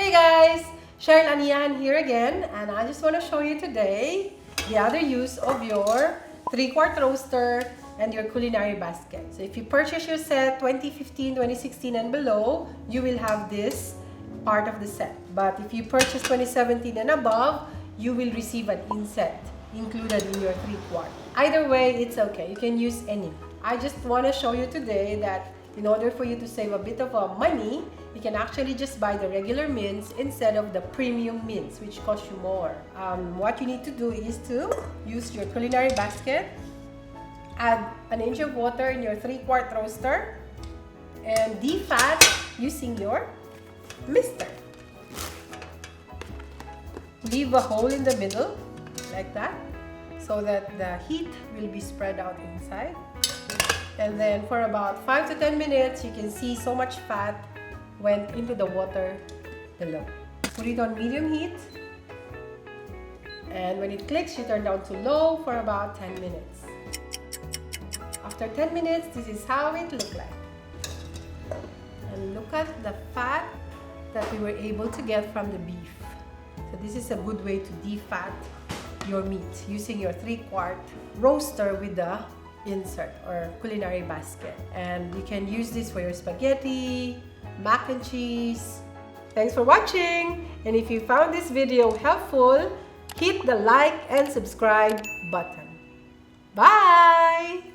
Hey guys, Cheryl Anian here again, and I just want to show you today the other use of your 3-quart roaster and your culinary basket. So if you purchase your set 2015, 2016 and below, you will have this part of the set. But if you purchase 2017 and above, you will receive an inset included in your 3-quart. Either way, it's okay. You can use any. I just want to show you today that in order for you to save a bit of money, you can actually just buy the regular mince instead of the premium mince, which costs you more. What you need to do is to use your culinary basket, add an inch of water in your 3-quart roaster, and defat using your mister. Leave a hole in the middle, like that, so that the heat will be spread out inside. And then for about 5 to 10 minutes, you can see so much fat went into the water below. Put it on medium heat, and when it clicks, you turn down to low for about 10 minutes. After 10 minutes, this is how it looked like. And look at the fat that we were able to get from the beef. So this is a good way to defat your meat using your 3-quart roaster with the insert or culinary basket. And you can use this for your spaghetti, mac and cheese. Thanks for watching, and if you found this video helpful, hit the like and subscribe button. Bye!